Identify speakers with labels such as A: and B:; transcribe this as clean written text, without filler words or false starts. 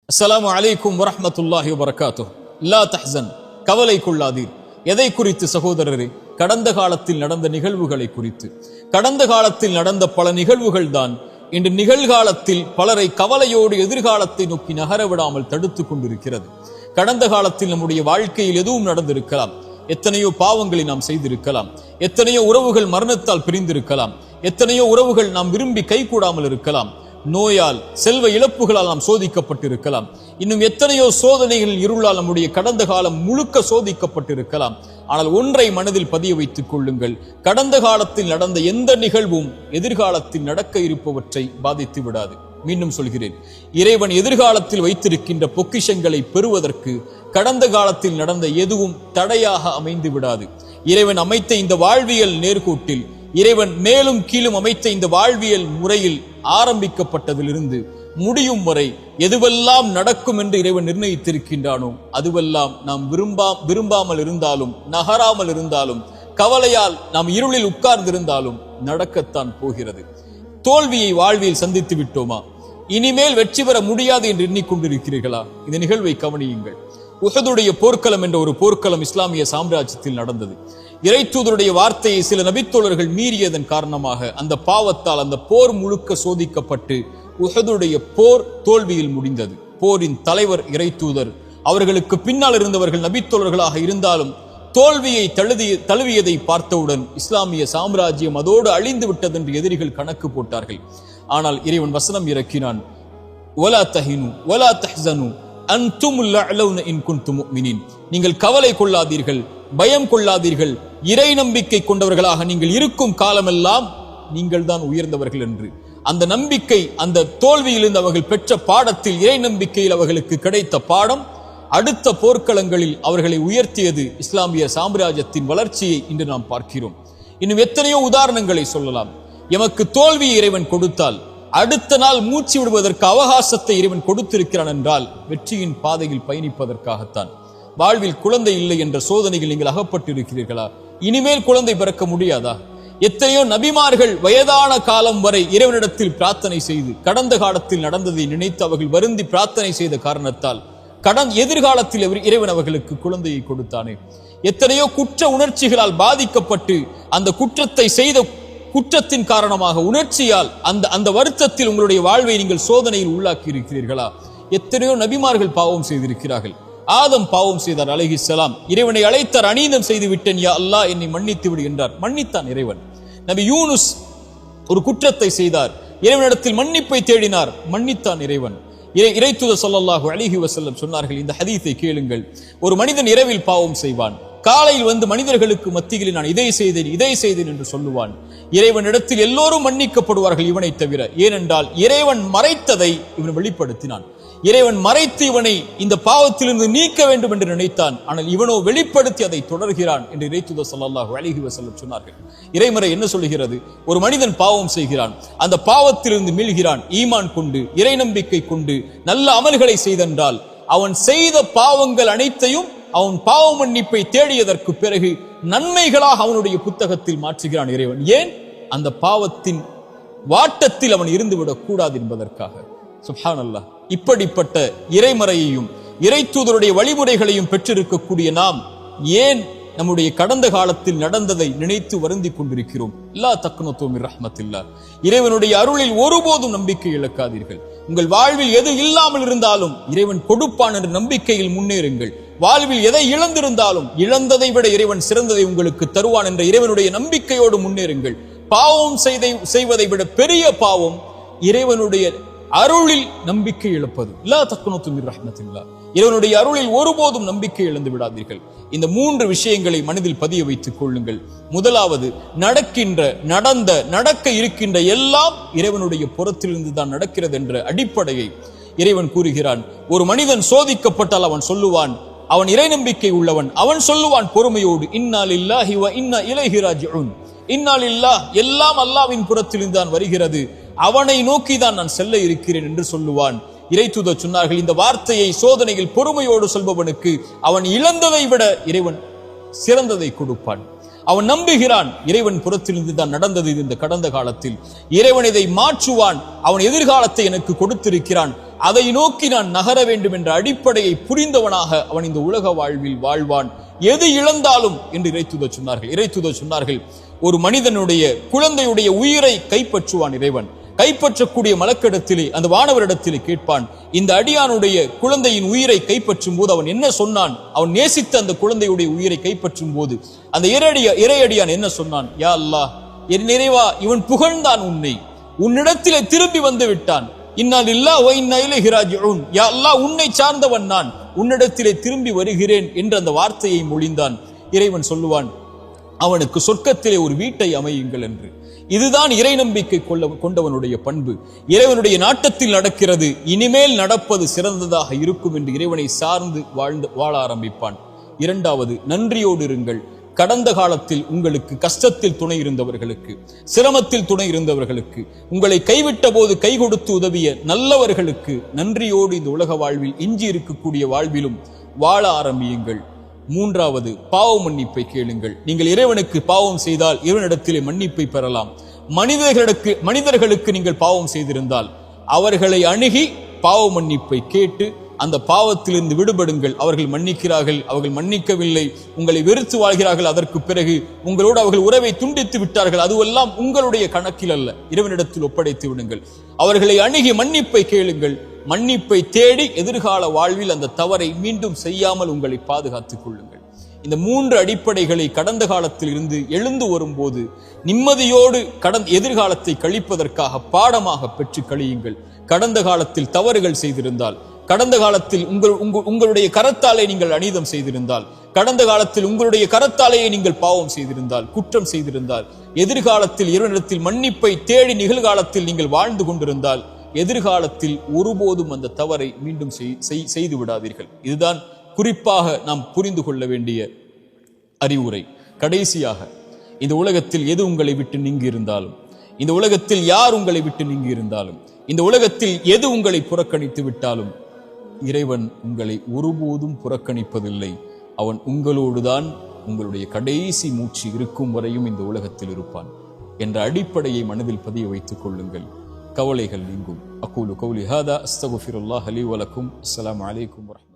A: அஸ்ஸலாமு அலைக்கும் வரஹ்மத்துல்லாஹி வபரகாத்துஹு. லா தஹ்சன், கவலை கொள்ளாதீர். எதை குறித்து சகோதரரே? கடந்த காலத்தில் நடந்த நிகழ்வுகளை குறித்து. கடந்த காலத்தில் நடந்த பல நிகழ்வுகள் தான் இன்று நிகழ்காலத்தில் பலரை கவலையோடு எதிர்காலத்தை நோக்கி நகர விடாமல் தடுத்துக் கொண்டிருக்கிறது. கடந்த காலத்தில் நம்முடைய வாழ்க்கையில் எதுவும் நடந்திருக்கலாம். எத்தனையோ பாவங்களை நாம் செய்திருக்கலாம். எத்தனையோ உறவுகள் மரணத்தால் பிரிந்திருக்கலாம். எத்தனையோ உறவுகள் நாம் விரும்பி கைகூடாமல் இருக்கலாம். நோயால், செல்வ இழப்புகளால் நாம் சோதிக்கப்பட்டிருக்கலாம். இன்னும் எத்தனையோ சோதனைகள் இருளால் நம்முடைய கடந்த காலம் முழுக்க சோதிக்கப்பட்டிருக்கலாம். ஆனால் ஒன்றை மனதில் பதிய வைத்துக் கொள்ளுங்கள், கடந்த காலத்தில் நடந்த எந்த நிகழ்வும் எதிர்காலத்தில் நடக்க இருப்பவற்றை பாதித்து விடாது. மீண்டும் சொல்கிறேன், இறைவன் எதிர்காலத்தில் வைத்திருக்கின்ற பொக்கிஷங்களை பெறுவதற்கு கடந்த காலத்தில் நடந்த எதுவும் தடையாக அமைந்து விடாது. இறைவன் அமைத்த இந்த வாழ்வியல் நேர்கோட்டில், இறைவன் மேலும் கீழும் அமைத்த இந்த வாழ்வியல் முறையில் ஆரம்பிக்கப்பட்டதிலிருந்து முடியும் வரை எதுவெல்லாம் நடக்கும் என்று இறைவன் நிர்ணயித்திருக்கின்றானோ அதுவெல்லாம் நாம் விரும்பாமல் இருந்தாலும், நகராமல் இருந்தாலும், கவலையால் நாம் இருளில் உட்கார்ந்திருந்தாலும் நடக்கத்தான் போகிறது. தோல்வியை வாழ்வில் சந்தித்து விட்டோமா? இனிமேல் வெற்றி பெற முடியாது என்று எண்ணிக்கொண்டிருக்கிறீர்களா? இந்த நிகழ்வை கவனியுங்கள். உஹதுடைய போர்க்களம் என்ற ஒரு போர்க்களம் இஸ்லாமிய சாம்ராஜ்யத்தில் நடந்தது. இறைத்தூதருடைய வார்த்தையை சில நபித்தோழர்கள் மீறியதன் காரணமாக அந்த பாவத்தால் அந்த போர் முழுக்க சோதிக்கப்பட்டு உஹதுடைய போர் தோல்வியில் முடிந்தது. போரின் தலைவர் இறைத்தூதர், அவர்களுக்கு பின்னால் இருந்தவர்கள் நபித்தோழர்களாக இருந்தாலும் தோல்வியை தழுவியதை பார்த்தவுடன் இஸ்லாமிய சாம்ராஜ்யம் அதோடு அழிந்து விட்டது என்று எதிரிகள் கணக்கு போட்டார்கள். ஆனால் இறைவன் வசனம் இறக்கினான், வலா தஹினு வலா தஹ்சனு அன்துமுல் அலௌன இன் குன்தும் முஃமினீன். நீங்கள் கவலை கொள்ளாதீர்கள், பயம் கொள்ளாதீர்கள், இறை நம்பிக்கை கொண்டவர்களாக நீங்கள் இருக்கும் காலமெல்லாம் நீங்கள் தான் உயர்ந்தவர்கள் என்று. அந்த நம்பிக்கை, அந்த தோல்வியிலிருந்து அவர்கள் பெற்ற பாடத்தில், இறை நம்பிக்கையில் அவர்களுக்கு கிடைத்த பாடம் அடுத்த போர்க்களங்களில் அவர்களை உயர்த்தியது. இஸ்லாமிய சாம்ராஜ்யத்தின் வளர்ச்சியை இன்று நாம் பார்க்கிறோம். இன்னும் எத்தனையோ உதாரணங்களை சொல்லலாம். எமக்கு தோல்வியை இறைவன் கொடுத்தால் அடுத்த நாள் மூச்சு விடுவதற்கு அவகாசத்தை இறைவன் கொடுத்திருக்கிறான் என்றால் வெற்றியின் பாதையில் பயணிப்பதற்காகத்தான். வாழ்வில் குழந்தை இல்லை என்ற சோதனைகள் நீங்கள் அகப்பட்டிருக்கிறீர்களா? இனிமேல் குழந்தை பிறக்க முடியாதா? எத்தனையோ நபிமார்கள் வயதான காலம் வரை இறைவனிடத்தில் பிரார்த்தனை செய்து கடந்த காலத்தில் நடந்ததை நினைத்து அவர்கள் வருந்தி பிரார்த்தனை செய்த காரணத்தால் எதிர்காலத்தில் இறைவன் அவர்களுக்கு குழந்தையை கொடுத்தானே. எத்தனையோ குற்ற உணர்ச்சிகளால் பாதிக்கப்பட்டு அந்த குற்றத்தை செய்த குற்றத்தின் காரணமாக உணர்ச்சியால் அந்த வருத்தத்தில் உங்களுடைய வாழ்வை நீங்கள் சோதனையில் உள்ளாக்கி இருக்கிறீர்களா? எத்தனையோ நபிமார்கள் பாவம் செய்திருக்கிறார்கள். ஆதம் பாவம் செய்தார் அலைஹிஸ்ஸலாம். இறைவனை அழைத்தார், அநீதம் செய்து விட்டேன் யா அல்லாஹ், என்னை மன்னித்து விடு என்றார். மன்னித்தான் இறைவன். நபி யூனுஸ் ஒரு குற்றத்தை செய்தார், இறைவனிடத்தில் மன்னிப்பை தேடினார், மன்னித்தான் இறைவன். இறைத்தூதர் ஸல்லல்லாஹு அலைஹி வஸல்லம் சொன்னார்கள், இந்த ஹதீஸை கேளுங்கள். ஒரு மனிதன் இரவில் பாவம் செய்வான், காலையில் வந்து மனிதர்களுக்கு மத்தியில் நான் இதை செய்தேன் என்று சொல்லுவான். இறைவனிடத்தில் எல்லோரும் மன்னிக்கப்படுவார்கள் இவனை தவிர. ஏனென்றால் இறைவன் மறைத்ததை இவன் வெளிப்படுத்தினான். இறைவன் மறைத்து இவனை இந்த பாவத்திலிருந்து நீக்க வேண்டும் என்று நினைத்தான். ஆனால் இவனோ வெளிப்படுத்தி அதை தொடர்கிறான் என்று இறைத்தூதர் ஸல்லல்லாஹு அலைஹி வஸல்லம் சொன்னார்கள். இறைமறை என்ன சொல்கிறது? ஒரு மனிதன் பாவம் செய்கிறான், அந்த பாவத்திலிருந்து மீள்கிறான், ஈமான் கொண்டு, இறை நம்பிக்கை கொண்டு நல்ல அமல்களை செய்தென்றால் அவன் செய்த பாவங்கள் அனைத்தையும் அவன் பாவ மன்னிப்பை தேடியதற்கு பிறகு நன்மைகளாக அவனுடைய புத்தகத்தில் மாற்றுகிறான் இறைவன். ஏன்? அந்த பாவத்தின் வாட்டத்தில் அவன் இருந்துவிடக் கூடாது என்பதற்காக. சுப்ஹானல்லாஹ். இப்படிப்பட்ட இறைமறையையும் இறைத்தூதருடைய வழிமுறைகளையும் பெற்றிருக்கக்கூடிய நாம் ஏன் நம்முடைய கடந்த காலத்தில் நடந்ததை நினைத்து வருந்தி கொண்டிருக்கிறோம்? லா தக்னது மிர் ரஹ்மத்தில்லாஹ். இறைவனுடைய அருளில் ஒருபோதும் நம்பிக்கை இழக்காதீர்கள். உங்கள் வாழ்வில் எது இல்லாமல் இருந்தாலும் இறைவன் கொடுப்பான் என்ற நம்பிக்கையில் முன்னேறுங்கள். வாழ்வில் எதை இழந்திருந்தாலும் இழந்ததை விட இறைவன் சிறந்ததை உங்களுக்கு தருவான் என்ற இறைவனுடைய நம்பிக்கையோடு முன்னேறுங்கள். பாவம் செய்வதை விட பெரிய பாவம் இறைவனுடைய அருளில் நம்பிக்கை இழப்பது. லா தக்னது மிர் ரஹ்மத்தில்லாஹ். இறைவனுடைய அருளில் ஒருபோதும் நம்பிக்கை இழந்து விடாதீர்கள். இந்த 3 விஷயங்களை மனதில் பதிய வைத்துக் கொள்ளுங்கள். முதலாவது, நடக்க இருக்கின்ற எல்லாம் இறைவனுடைய புறத்திலிருந்து தான் நடக்கிறது என்ற அடிப்படையை இறைவன் கூறுகிறான். ஒரு மனிதன் சோதிக்கப்பட்டால் அவன் சொல்லுவான், அவன் இறை நம்பிக்கை உள்ளவன், அவன் சொல்லுவான் பொறுமையோடு, இன்னா லில்லாஹி வ இன்னா இலைஹி ராஜிஊன். இன்னா லில்லாஹ், எல்லாம் அல்லாஹ்வின் புறத்திலிருந்து தான் வருகிறது, அவனை நோக்கிதான் நான் செல்ல இருக்கிறேன் என்று சொல்லுவான். இறைத்தூதர் சொன்னார்கள், இந்த வார்த்தையை சோதனையில் பொறுமையோடு சொல்பவனுக்கு அவன் இழந்ததை விட இறைவன் சிறந்ததை கொடுப்பான். அவன் நம்புகிறான், இறைவன் புறத்திலிருந்து தான் நடந்தது இந்த கடந்த காலத்தில், இறைவன் இதை மாற்றுவான், அவன் எதிர்காலத்தை எனக்கு கொடுத்திருக்கிறான், அதை நோக்கி நான் நகர வேண்டும் என்ற அடிப்படையை புரிந்தவனாக அவன் இந்த உலக வாழ்வில் வாழ்வான். எது இழந்தாலும் என்று இறைத்தூதர் சொன்னார்கள், ஒரு மனிதனுடைய குழந்தையுடைய உயிரை கைப்பற்றுவான் இறைவன். கைப்பற்றக்கூடிய மலக்கிடத்திலே அந்த வானவரிடத்திலே கேட்பான், இந்த அடியானுடைய குழந்தையின் உயிரை கைப்பற்றும் போது அவன் என்ன சொன்னான்? அவன் நேசித்த அந்த குழந்தையுடைய உயிரை கைப்பற்றும் போது அந்த இறையடியான் என்ன சொன்னான்? யா அல்லாஹ், என் நிறைவா, இவன் புகழ்ந்தான் உன்னை, உன்னிடத்திலே திரும்பி வந்து விட்டான். இன்னா லில்லாஹி வ இன்னா இலைஹி ராஜிஊன். யா அல்லாஹ், உன்னை சார்ந்தவன் நான், உன்னிடத்திலே திரும்பி வருகிறேன் என்று அந்த வார்த்தையை மொழிந்தான். இறைவன் சொல்லுவான், அவனுக்கு சொர்க்கத்திலே ஒரு வீட்டை அமையுங்கள் என்று. இதுதான் இறை நம்பிக்கை கொண்டவனுடைய பண்பு. இறைவனுடைய நாட்டத்தில் நடக்கிறது, இனிமேல் நடப்பது சிறந்ததாக இருக்கும் என்று இறைவனை சார்ந்து வாழ ஆரம்பிப்பான். இரண்டாவது, நன்றியோடு இருங்கள். கடந்த காலத்தில் உங்களுக்கு கஷ்டத்தில் துணை இருந்தவர்களுக்கு, சிரமத்தில் துணை இருந்தவர்களுக்கு, உங்களை கைவிட்ட போது கை கொடுத்து உதவிய நல்லவர்களுக்கு நன்றியோடு இந்த உலக வாழ்வில் எஞ்சி இருக்கக்கூடிய வாழ்விலும் வாழ ஆரம்பியுங்கள். மூன்றாவது, பாவ மன்னிப்பை கேளுங்கள். நீங்கள் இறைவனுக்கு பாவம் செய்தால் இறைவனிடத்திலே மன்னிப்பை பெறலாம். மனிதர்களுக்கு நீங்கள் பாவம் செய்திருந்தால் அவர்களை அணுகி பாவ மன்னிப்பை கேட்டு அந்த பாவத்திலிருந்து விடுபடுங்கள். அவர்கள் மன்னிக்கிறார்கள், அவர்கள் மன்னிக்கவில்லை, உங்களை வெறுத்து வாழ்கிறார்கள், அதற்கு பிறகு உங்களோடு அவர்கள் உறவை துண்டித்து விட்டார்கள், அதுவெல்லாம் உங்களுடைய கணக்கில் அல்ல, இறைவனிடத்தில் ஒப்படைத்து விடுங்கள். அவர்களை அணுகி மன்னிப்பை கேளுங்கள். மன்னிப்பை தேடி எதிர்கால வாழ்வில் அந்த தவறை மீண்டும் செய்யாமல் உங்களை பாதுகாத்துக் கொள்ளுங்கள். இந்த மூன்று அடிப்படைகளை கடந்த காலத்தில் இருந்து எழுந்து வரும்போது நிம்மதியோடு எதிர்காலத்தை கழிப்பதற்காக பாடமாக பெற்று கழியுங்கள். கடந்த காலத்தில் தவறுகள் செய்திருந்தால், கடந்த காலத்தில் உங்களுடைய கரத்தாலே நீங்கள் அநீதம் செய்திருந்தால், கடந்த காலத்தில் உங்களுடைய கரத்தாலேயே நீங்கள் பாவம் செய்திருந்தால், குற்றம் செய்திருந்தால், எதிர்காலத்தில் இறைவனிடத்தில் மன்னிப்பை தேடி நிகழ்காலத்தில் நீங்கள் வாழ்ந்து கொண்டிருந்தால், எதிர்காலத்தில் ஒருபோதும் அந்த தவறை மீண்டும் செய்து விடாதீர்கள். இதுதான் குறிப்பாக நாம் புரிந்து கொள்ள வேண்டிய அறிவுரை. கடைசியாக, இந்த உலகத்தில் எது உங்களை விட்டு நீங்கி இருந்தாலும், இந்த உலகத்தில் யார் உங்களை விட்டு நீங்கி இருந்தாலும், இந்த உலகத்தில் எது உங்களை புறக்கணித்து விட்டாலும், இறைவன் உங்களை ஒருபோதும் புறக்கணிப்பதில்லை. அவன் உங்களோடுதான் உங்களுடைய கடைசி மூச்சு இருக்கும் வரையும் இந்த உலகத்தில் இருப்பான் என்ற அடிப்படையை மனதில் பதிய வைத்துக் கொள்ளுங்கள். கவலைகள் நீங்கும். அகூலு கௌலி ஹாதா அஸ்தக்ஃபிருல்லாஹ் லி வ லக்கும். அஸ்ஸலாமு அலைக்கும் வரஹ்மத்துல்லாஹி.